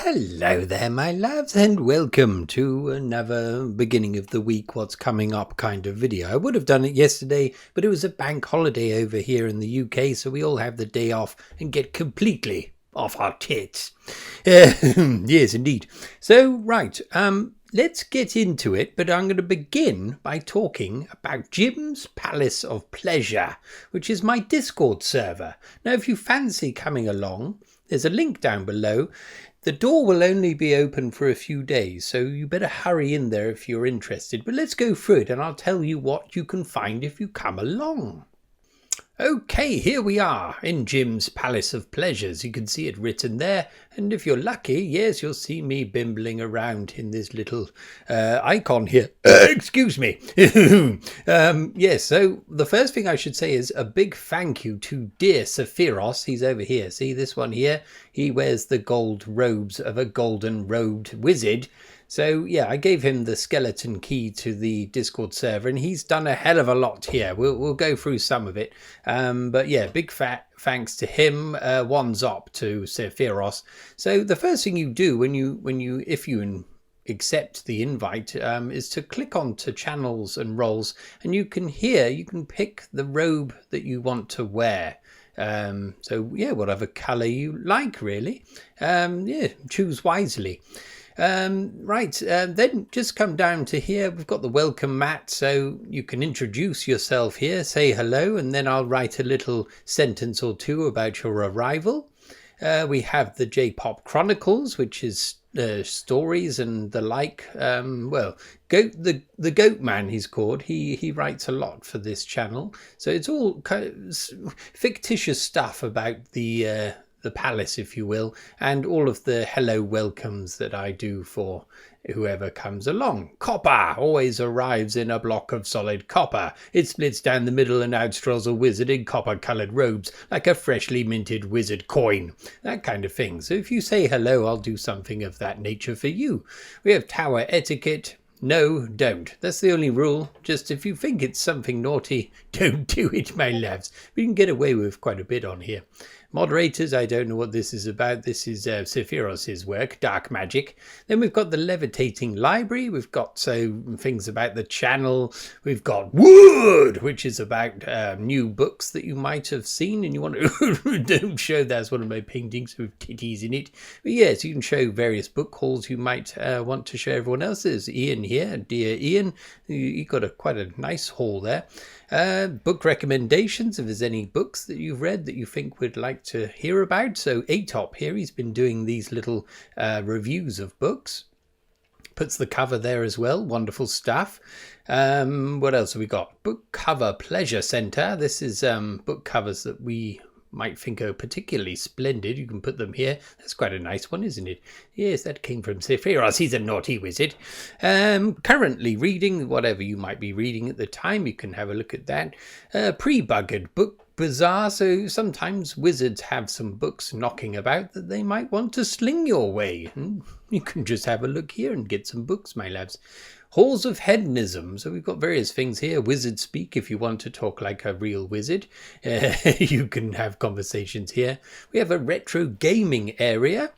Hello there, my loves, and welcome to another beginning of the week, what's coming up kind of video. I would have done it yesterday, but it was a bank holiday over here in the UK, so we all have the day off and get completely off our tits. Yes, indeed. So, right, let's get into it, but I'm going to begin by talking about Jim's Palace of Pleasure, which is my Discord server. Now, if you fancy coming along, there's a link down below. The door will only be open for a few days, so you better hurry in there if you're interested. But let's go through it and I'll tell you what you can find if you come along. Okay, here we are in Jim's Palace of Pleasures. You can see it written there, and if you're lucky, yes, you'll see me bimbling around in this little icon here. Excuse me. Yes, so the first thing I should say is a big thank you to dear Sephiros. He's over here. See this one here? He wears the gold robes of a golden-robed wizard. So, yeah, I gave him the skeleton key to the Discord server, and he's done a hell of a lot here. We'll go through some of it. But, yeah, big fat thanks to him. One's up to Sephiros. So the first thing you do if you accept the invite is to click on to channels and roles, and you can pick the robe that you want to wear. So, yeah, whatever colour you like, really. Yeah, choose wisely. Then just come down to here. We've got the welcome mat, so you can introduce yourself here, say hello, and then I'll write a little sentence or two about your arrival. We have the J-Pop Chronicles, which is stories and the like. The Goat Man, he's called. He writes a lot for this channel, so it's all kind of fictitious stuff about the palace, if you will, and all of the hello welcomes that I do for whoever comes along. Copper always arrives in a block of solid copper. It splits down the middle and out strolls a wizard in copper-coloured robes, like a freshly minted wizard coin. That kind of thing. So if you say hello, I'll do something of that nature for you. We have tower etiquette. No, don't. That's the only rule. Just if you think it's something naughty, don't do it, my loves. We can get away with quite a bit on here. Moderators, I don't know what this is about. This is Sephiros' work, dark magic. Then we've got the levitating library. We've got things about the channel. We've got wood, which is about new books that you might have seen and you want to don't show. That's one of my paintings with titties in it. But yes, you can show various book hauls you might want to show everyone else. There's Ian here, dear Ian. You got quite a nice haul there. Book recommendations, if there's any books that you've read that you think we'd like to hear about. So Atop here, he's been doing these little reviews of books. Puts the cover there as well. Wonderful stuff. What else have we got? Book cover pleasure center. This is book covers that we might think are particularly splendid. You can put them here. That's quite a nice one, isn't it? Yes, that came from Sephiros. He's a naughty wizard. Currently reading whatever you might be reading at the time. You can have a look at that. Pre-buggered book bazaar. So sometimes wizards have some books knocking about that they might want to sling your way. And you can just have a look here and get some books, my lads. Halls of Hedonism. So we've got various things here. Wizard speak if you want to talk like a real wizard. You can have conversations here. We have a retro gaming area.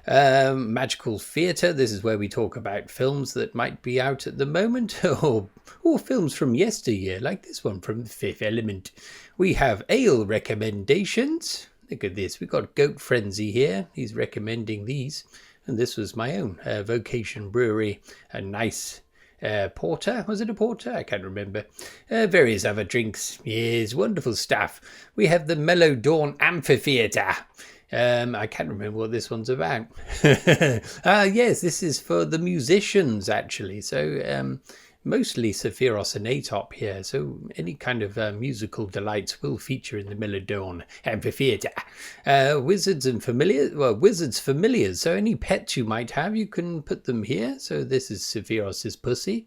Magical theatre. This is where we talk about films that might be out at the moment. or films from yesteryear, like this one from The Fifth Element. We have ale recommendations. Look at this. We've got Goat Frenzy here. He's recommending these. And this was my own Vocation Brewery. A nice porter. Was it a porter? I can't remember. Various other drinks. Yes, wonderful stuff. We have the Mellow Dawn Amphitheatre. I can't remember what this one's about. Yes, this is for the musicians, actually. So mostly Sephiros and Atop here, so any kind of musical delights will feature in the Melodorn Amphitheatre. Wizards familiars, so any pets you might have, you can put them here. So this is Sephiros' pussy.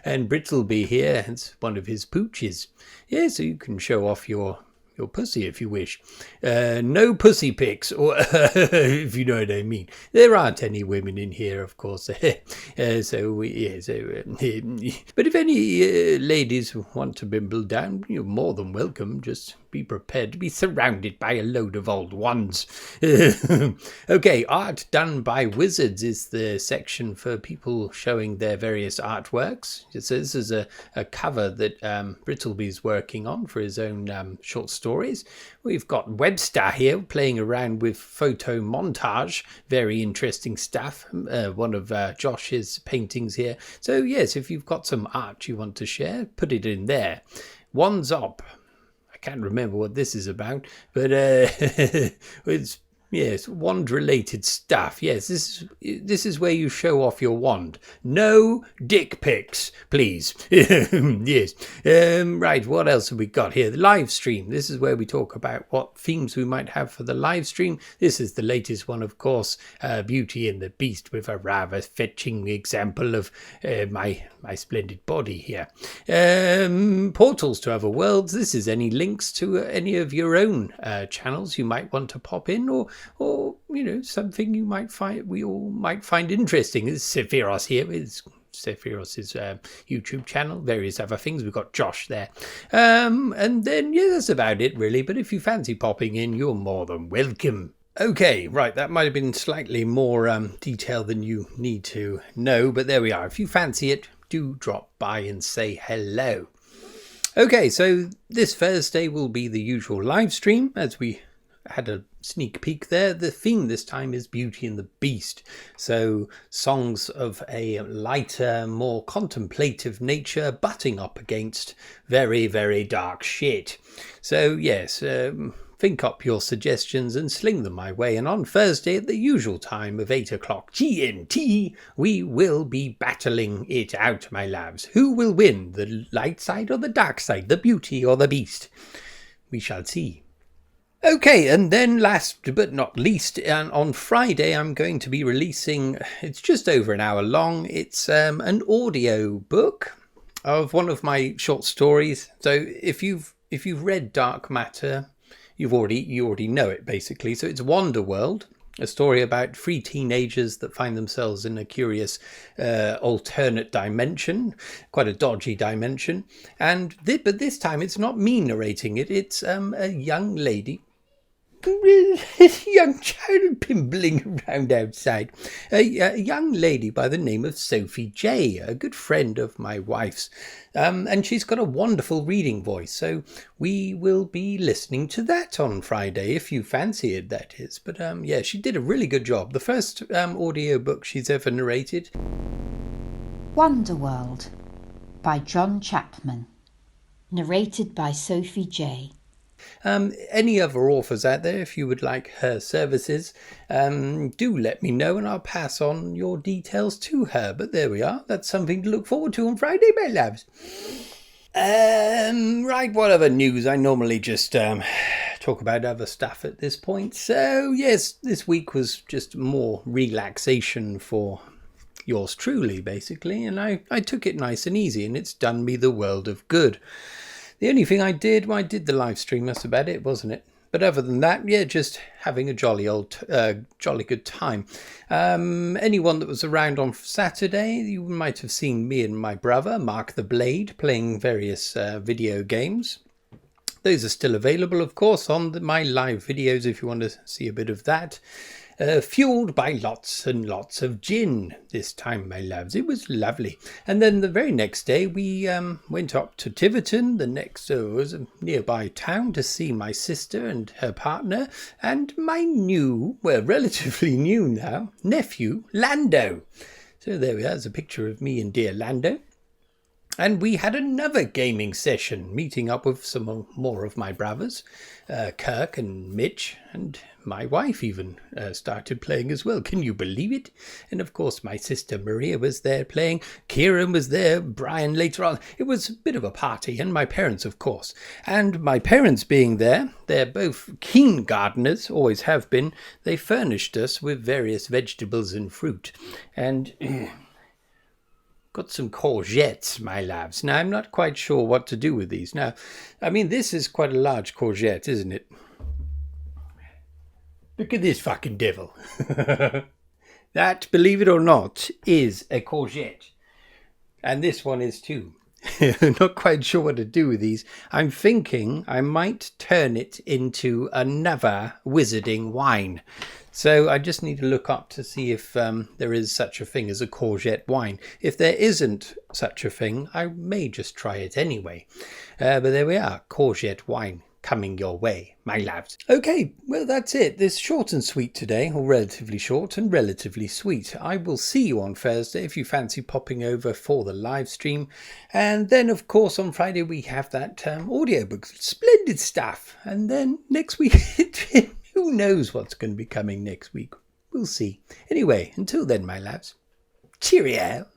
And Brittleby here, it's one of his pooches. Yeah, so you can show off your pussy if you wish. No pussy pics, or if you know what I mean. There aren't any women in here, of course. But if any ladies want to bimble down, you're more than welcome. Just be prepared to be surrounded by a load of old ones. Okay, art done by wizards is the section for people showing their various artworks. So this is a cover that Brittleby's working on for his own short stories. We've got Webster here playing around with photo montage. Very interesting stuff. One of Josh's paintings here. So yes, if you've got some art you want to share, put it in there. One's up. I can't remember what this is about, but it's wand related stuff. Yes, this is where you show off your wand. No dick pics, please. Yes. Right, what else have we got here? The live stream. This is where we talk about what themes we might have for the live stream. This is the latest one, of course, Beauty and the Beast, with a rather fetching example of my splendid body here. Portals to other worlds. This is any links to any of your own channels you might want to pop in, or something you might find we all might find interesting. This is Sephiros here. It's Sephiros's YouTube channel, various other things. We've got Josh there, and then that's about it really. But if you fancy popping in, you're more than welcome. Okay, right, that might have been slightly more detail than you need to know, but there we are. If you fancy it, do drop by and say hello. Okay, so this Thursday will be the usual live stream, as we had a sneak peek there. The theme this time is Beauty and the Beast, so songs of a lighter, more contemplative nature butting up against very, very dark shit. So yes, think up your suggestions and sling them my way, and on Thursday at the usual time of 8 o'clock GMT, we will be battling it out, my loves. Who will win, the light side or the dark side, the beauty or the beast? We shall see. Okay, and then last but not least, on Friday I'm going to be releasing, it's just over an hour long, it's an audio book of one of my short stories. So if you've read Dark Matter, you already know it basically. So it's Wonder World, a story about 3 teenagers that find themselves in a curious alternate dimension, quite a dodgy dimension. But this time it's not me narrating it, it's a young lady, young child pimbling around outside, a young lady by the name of Sophie Jay, a good friend of my wife's, and she's got a wonderful reading voice, so we will be listening to that on Friday, if you fancy it, that is. But she did a really good job. The first audio book she's ever narrated. Wonder World by John Chapman, narrated by Sophie Jay. Any other authors out there, if you would like her services, do let me know and I'll pass on your details to her. But there we are. That's something to look forward to on Friday, my loves. Right, what other news? I normally just talk about other stuff at this point. So yes, this week was just more relaxation for yours truly, basically, and I took it nice and easy, and it's done me the world of good. The only thing I did the live stream, that's about it, wasn't it? But other than that, just having a jolly good time. Anyone that was around on Saturday, you might have seen me and my brother, Mark the Blade, playing various video games. Those are still available, of course, on my live videos if you want to see a bit of that. Fueled by lots and lots of gin this time, my loves. It was lovely. And then the very next day we went up to Tiverton, was a nearby town, to see my sister and her partner and my relatively new now, nephew, Lando. So there we are, there's a picture of me and dear Lando. And we had another gaming session, meeting up with some more of my brothers, Kirk and Mitch, and my wife even started playing as well. Can you believe it? And of course my sister Maria was there playing, Kieran was there, Brian later on. It was a bit of a party, and my parents, of course. And my parents being there, they're both keen gardeners, always have been. They furnished us with various vegetables and fruit. And got some courgettes, my loves. Now, I'm not quite sure what to do with these. Now, I mean, this is quite a large courgette, isn't it? Look at this fucking devil. That, believe it or not, is a courgette. And this one is too. Not quite sure what to do with these. I'm thinking I might turn it into another wizarding wine. So I just need to look up to see if there is such a thing as a courgette wine. If there isn't such a thing, I may just try it anyway. But there we are, courgette wine coming your way, my loves. Okay, well, that's it. This short and sweet today, or relatively short and relatively sweet. I will see you on Thursday if you fancy popping over for the live stream. And then, of course, on Friday we have that audiobook. Splendid stuff. And then next week, who knows what's going to be coming next week? We'll see. Anyway, until then, my loves, cheerio.